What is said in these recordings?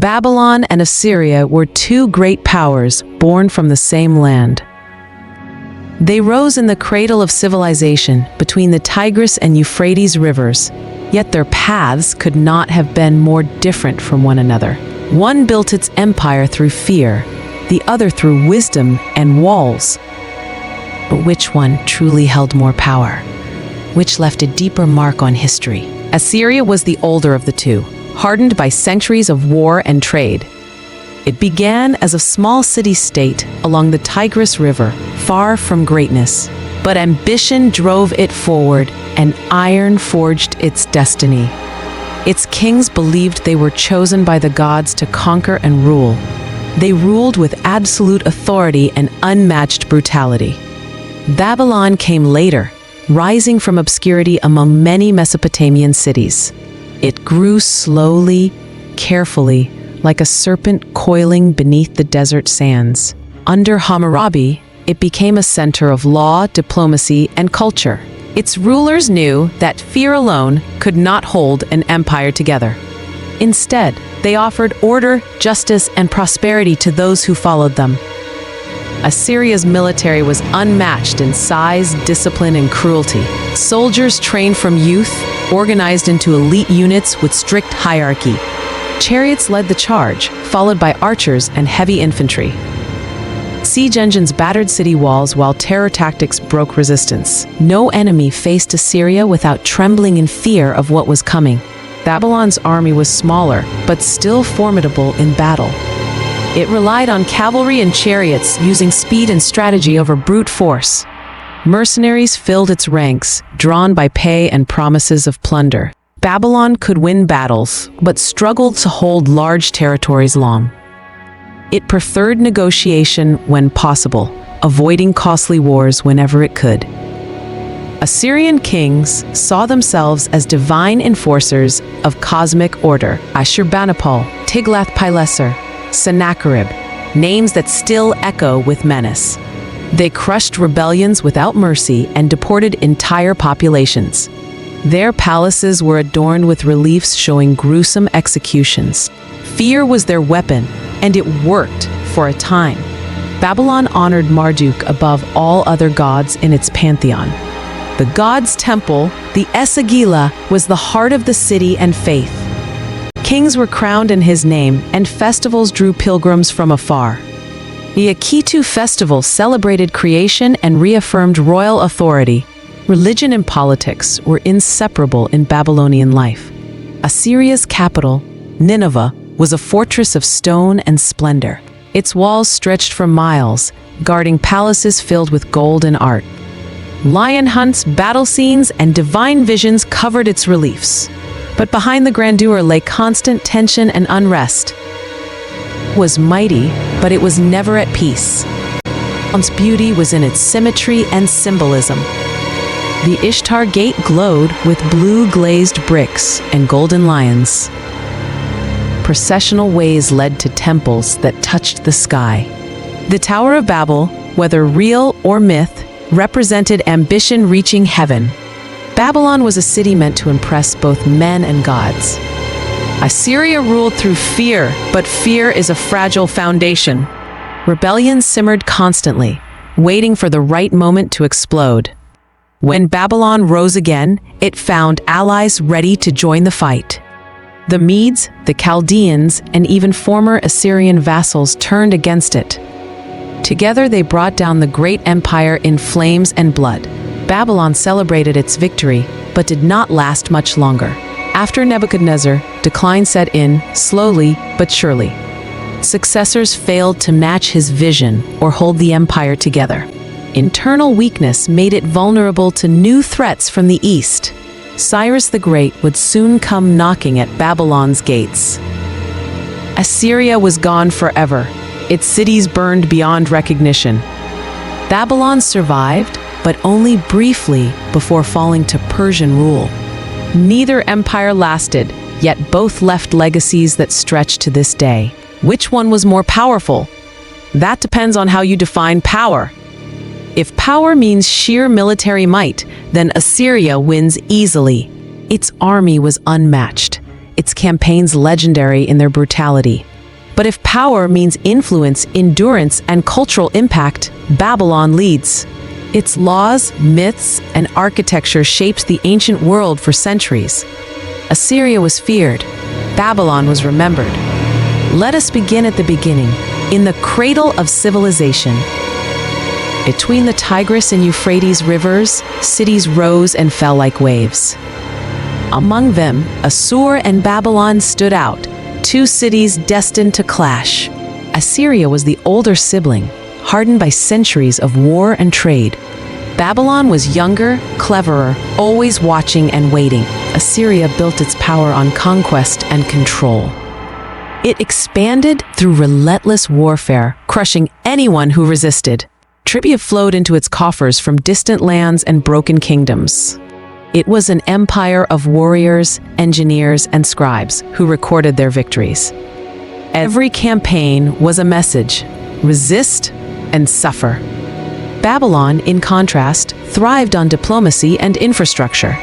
Babylon and Assyria were two great powers born from the same land. They rose in the cradle of civilization between the Tigris and Euphrates rivers, yet their paths could not have been more different from one another. One built its empire through fear, the other through wisdom and walls. But which one truly held more power? Which left a deeper mark on history? Assyria was the older of the two, hardened by centuries of war and trade. It began as a small city-state along the Tigris River, far from greatness. But ambition drove it forward, and iron forged its destiny. Its kings believed they were chosen by the gods to conquer and rule. They ruled with absolute authority and unmatched brutality. Babylon came later, rising from obscurity among many Mesopotamian cities. It grew slowly, carefully, like a serpent coiling beneath the desert sands. Under Hammurabi, it became a center of law, diplomacy, and culture. Its rulers knew that fear alone could not hold an empire together. Instead, they offered order, justice, and prosperity to those who followed them. Assyria's military was unmatched in size, discipline, and cruelty. Soldiers trained from youth, organized into elite units with strict hierarchy. Chariots led the charge, followed by archers and heavy infantry. Siege engines battered city walls while terror tactics broke resistance. No enemy faced Assyria without trembling in fear of what was coming. Babylon's army was smaller, but still formidable in battle. It relied on cavalry and chariots, using speed and strategy over brute force. Mercenaries filled its ranks, drawn by pay and promises of plunder. Babylon could win battles, but struggled to hold large territories long. It preferred negotiation when possible, avoiding costly wars whenever it could. Assyrian kings saw themselves as divine enforcers of cosmic order. Ashurbanipal, Tiglath-Pileser, Sennacherib, names that still echo with menace. They crushed rebellions without mercy and deported entire populations. Their palaces were adorned with reliefs showing gruesome executions. Fear was their weapon, and it worked for a time. Babylon honored Marduk above all other gods in its pantheon. The god's temple, the Esagila, was the heart of the city and faith. Kings were crowned in his name, and festivals drew pilgrims from afar. The Akitu festival celebrated creation and reaffirmed royal authority. Religion and politics were inseparable in Babylonian life. Assyria's capital, Nineveh, was a fortress of stone and splendor. Its walls stretched for miles, guarding palaces filled with gold and art. Lion hunts, battle scenes, and divine visions covered its reliefs. But behind the grandeur lay constant tension and unrest. It was mighty, but it was never at peace. Its beauty was in its symmetry and symbolism. The Ishtar Gate glowed with blue glazed bricks and golden lions. Processional ways led to temples that touched the sky. The Tower of Babel, whether real or myth, represented ambition reaching heaven. Babylon was a city meant to impress both men and gods. Assyria ruled through fear, but fear is a fragile foundation. Rebellion simmered constantly, waiting for the right moment to explode. When Babylon rose again, it found allies ready to join the fight. The Medes, the Chaldeans, and even former Assyrian vassals turned against it. Together they brought down the great empire in flames and blood. Babylon celebrated its victory, but did not last much longer. After Nebuchadnezzar, decline set in, slowly but surely. Successors failed to match his vision or hold the empire together. Internal weakness made it vulnerable to new threats from the east. Cyrus the Great would soon come knocking at Babylon's gates. Assyria was gone forever. Its cities burned beyond recognition. Babylon survived, but only briefly before falling to Persian rule. Neither empire lasted, yet both left legacies that stretch to this day. Which one was more powerful? That depends on how you define power. If power means sheer military might, then Assyria wins easily. Its army was unmatched, its campaigns legendary in their brutality. But if power means influence, endurance, and cultural impact, Babylon leads. Its laws, myths, and architecture shaped the ancient world for centuries. Assyria was feared. Babylon was remembered. Let us begin at the beginning, in the cradle of civilization. Between the Tigris and Euphrates rivers, cities rose and fell like waves. Among them, Assur and Babylon stood out, two cities destined to clash. Assyria was the older sibling, hardened by centuries of war and trade. Babylon was younger, cleverer, always watching and waiting. Assyria built its power on conquest and control. It expanded through relentless warfare, crushing anyone who resisted. Tribute flowed into its coffers from distant lands and broken kingdoms. It was an empire of warriors, engineers, and scribes who recorded their victories. Every campaign was a message: resist and suffer. Babylon, in contrast, thrived on diplomacy and infrastructure.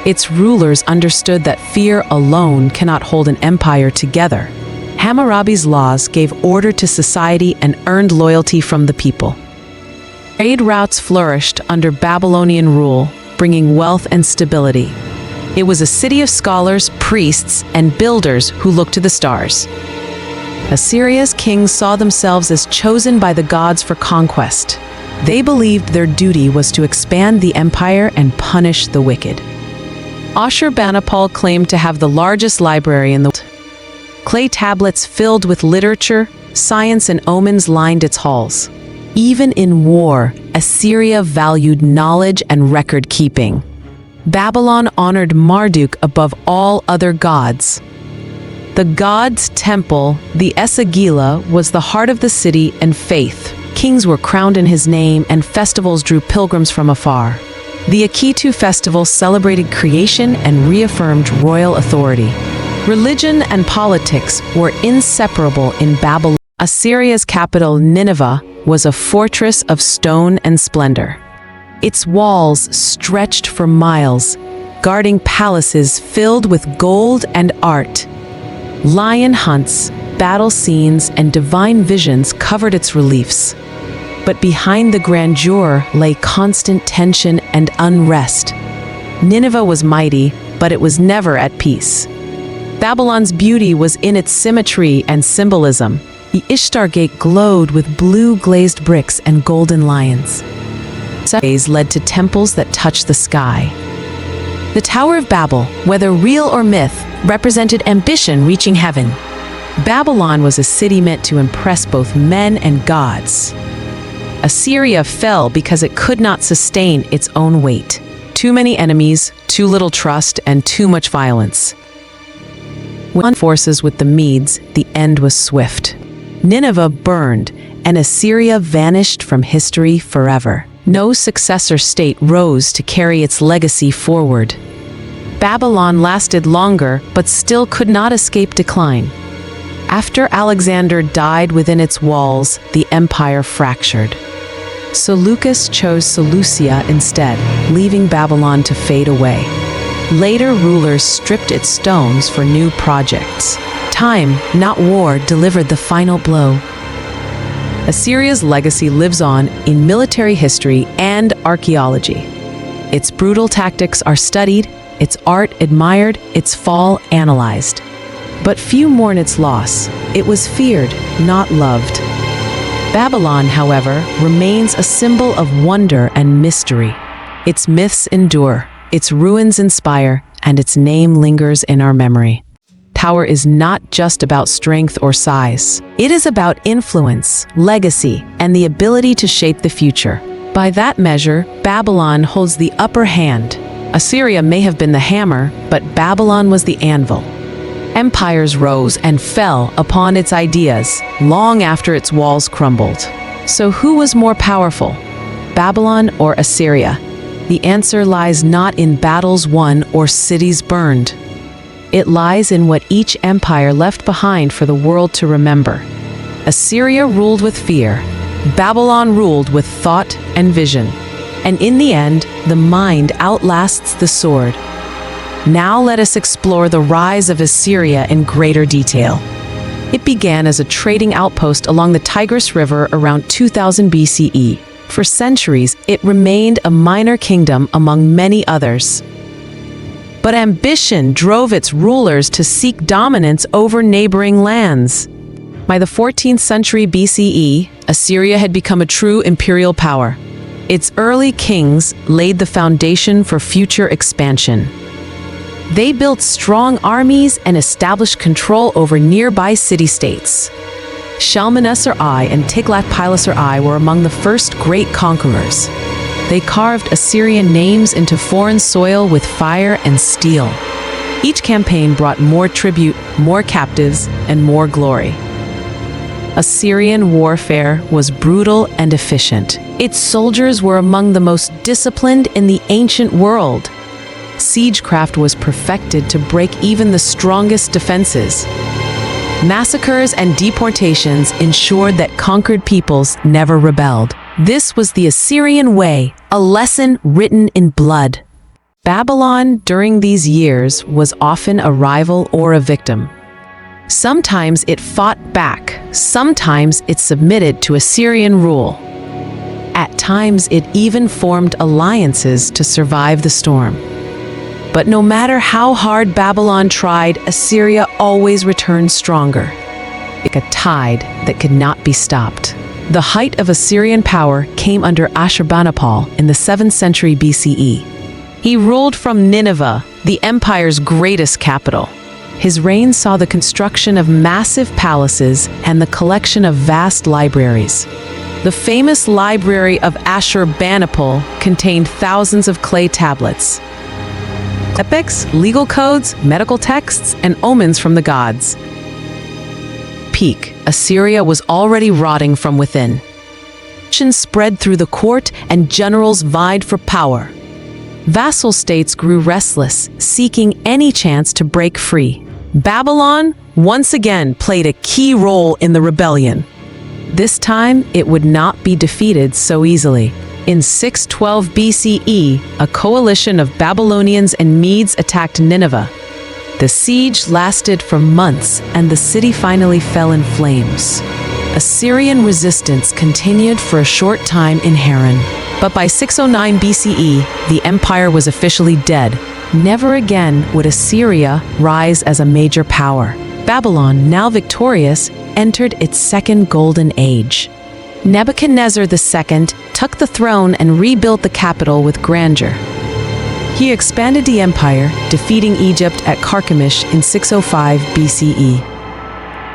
Its rulers understood that fear alone cannot hold an empire together. Hammurabi's laws gave order to society and earned loyalty from the people. Trade routes flourished under Babylonian rule, bringing wealth and stability. It was a city of scholars, priests, and builders who looked to the stars. Assyria's kings saw themselves as chosen by the gods for conquest. They believed their duty was to expand the empire and punish the wicked. Ashurbanipal claimed to have the largest library in the world. Clay tablets filled with literature, science, and omens lined its halls. Even in war, Assyria valued knowledge and record-keeping. Babylon honored Marduk above all other gods. The god's temple, the Esagila, was the heart of the city and faith. Kings were crowned in his name, and festivals drew pilgrims from afar. The Akitu festival celebrated creation and reaffirmed royal authority. Religion and politics were inseparable in Babylon. Assyria's capital, Nineveh, was a fortress of stone and splendor. Its walls stretched for miles, guarding palaces filled with gold and art. Lion hunts, battle scenes, and divine visions covered its reliefs. But behind the grandeur lay constant tension and unrest. Nineveh was mighty, but it was never at peace. Babylon's beauty was in its symmetry and symbolism. The Ishtar Gate glowed with blue glazed bricks and golden lions. Ways led to temples that touched the sky. The Tower of Babel, whether real or myth, represented ambition reaching heaven. Babylon was a city meant to impress both men and gods. Assyria fell because it could not sustain its own weight. Too many enemies, too little trust, and too much violence. When forces with the Medes, the end was swift. Nineveh burned, and Assyria vanished from history forever. No successor state rose to carry its legacy forward. Babylon lasted longer, but still could not escape decline. After Alexander died within its walls, the empire fractured. Seleucus chose Seleucia instead, leaving Babylon to fade away. Later rulers stripped its stones for new projects. Time, not war, delivered the final blow. Assyria's legacy lives on in military history and archaeology. Its brutal tactics are studied, its art admired, its fall analyzed. But few mourn its loss. It was feared, not loved. Babylon, however, remains a symbol of wonder and mystery. Its myths endure, its ruins inspire, and its name lingers in our memory. Power is not just about strength or size. It is about influence, legacy, and the ability to shape the future. By that measure, Babylon holds the upper hand. Assyria may have been the hammer, but Babylon was the anvil. Empires rose and fell upon its ideas long after its walls crumbled. So who was more powerful, Babylon or Assyria? The answer lies not in battles won or cities burned. It lies in what each empire left behind for the world to remember. Assyria ruled with fear. Babylon ruled with thought and vision. And in the end, the mind outlasts the sword. Now let us explore the rise of Assyria in greater detail. It began as a trading outpost along the Tigris River around 2000 BCE. For centuries, it remained a minor kingdom among many others. But ambition drove its rulers to seek dominance over neighboring lands. By the 14th century BCE, Assyria had become a true imperial power. Its early kings laid the foundation for future expansion. They built strong armies and established control over nearby city-states. Shalmaneser I and Tiglath-Pileser I were among the first great conquerors. They carved Assyrian names into foreign soil with fire and steel. Each campaign brought more tribute, more captives, and more glory. Assyrian warfare was brutal and efficient. Its soldiers were among the most disciplined in the ancient world. Siegecraft was perfected to break even the strongest defenses. Massacres and deportations ensured that conquered peoples never rebelled. This was the Assyrian way, a lesson written in blood. Babylon during these years was often a rival or a victim. Sometimes it fought back, sometimes it submitted to Assyrian rule. At times it even formed alliances to survive the storm. But no matter how hard Babylon tried, Assyria always returned stronger, like a tide that could not be stopped. The height of Assyrian power came under Ashurbanipal in the 7th century BCE. He ruled from Nineveh, the empire's greatest capital. His reign saw the construction of massive palaces and the collection of vast libraries. The famous library of Ashurbanipal contained thousands of clay tablets, epics, legal codes, medical texts, and omens from the gods. Peak, Assyria was already rotting from within. Tension spread through the court and generals vied for power. Vassal states grew restless, seeking any chance to break free. Babylon once again played a key role in the rebellion. This time, it would not be defeated so easily. In 612 BCE, a coalition of Babylonians and Medes attacked Nineveh. The siege lasted for months, and the city finally fell in flames. Assyrian resistance continued for a short time in Haran. But by 609 BCE, the empire was officially dead. Never again would Assyria rise as a major power. Babylon, now victorious, entered its second golden age. Nebuchadnezzar II took the throne and rebuilt the capital with grandeur. He expanded the empire, defeating Egypt at Carchemish in 605 BCE.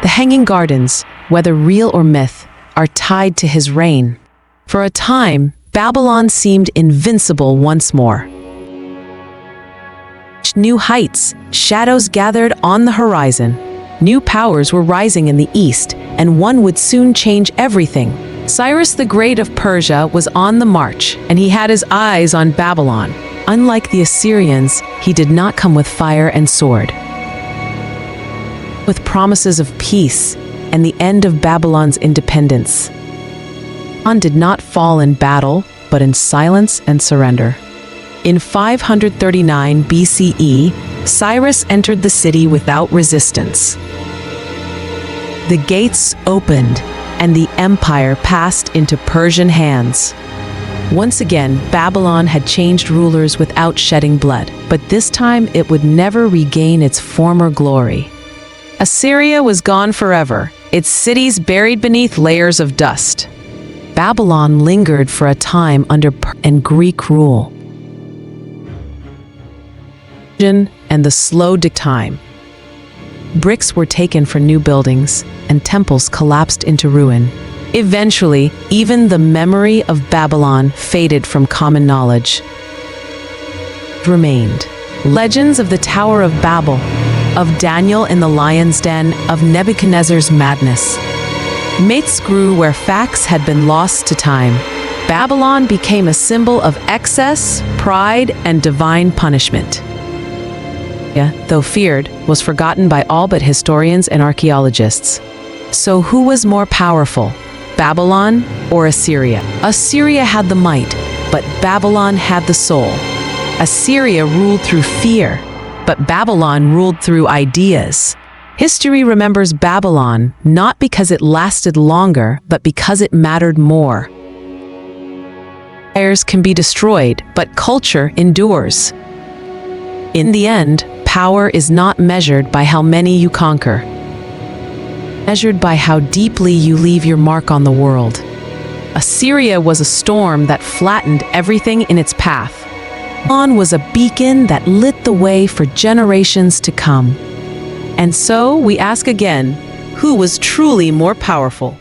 The Hanging Gardens, whether real or myth, are tied to his reign. For a time, Babylon seemed invincible once more. New heights, shadows gathered on the horizon. New powers were rising in the east, and one would soon change everything. Cyrus the Great of Persia was on the march, and he had his eyes on Babylon. Unlike the Assyrians, he did not come with fire and sword. With promises of peace and the end of Babylon's independence. Babylon did not fall in battle, but in silence and surrender. In 539 BCE, Cyrus entered the city without resistance. The gates opened, and the empire passed into Persian hands. Once again, Babylon had changed rulers without shedding blood, but this time it would never regain its former glory. Assyria was gone forever, its cities buried beneath layers of dust. Babylon lingered for a time under Persian and Greek rule. And the slow decline. Bricks were taken for new buildings, and temples collapsed into ruin. Eventually, even the memory of Babylon faded from common knowledge. Remained legends of the Tower of Babel, of Daniel in the lion's den, of Nebuchadnezzar's madness. Myths grew where facts had been lost to time. Babylon became a symbol of excess, pride, and divine punishment. Though feared, was forgotten by all but historians and archaeologists. So who was more powerful, Babylon or Assyria? Assyria had the might, but Babylon had the soul. Assyria ruled through fear, but Babylon ruled through ideas. History remembers Babylon not because it lasted longer, but because it mattered more. Empires can be destroyed, but culture endures. In the end, power is not measured by how many you conquer, measured by how deeply you leave your mark on the world. Assyria was a storm that flattened everything in its path. Babylon was a beacon that lit the way for generations to come. And so we ask again, who was truly more powerful?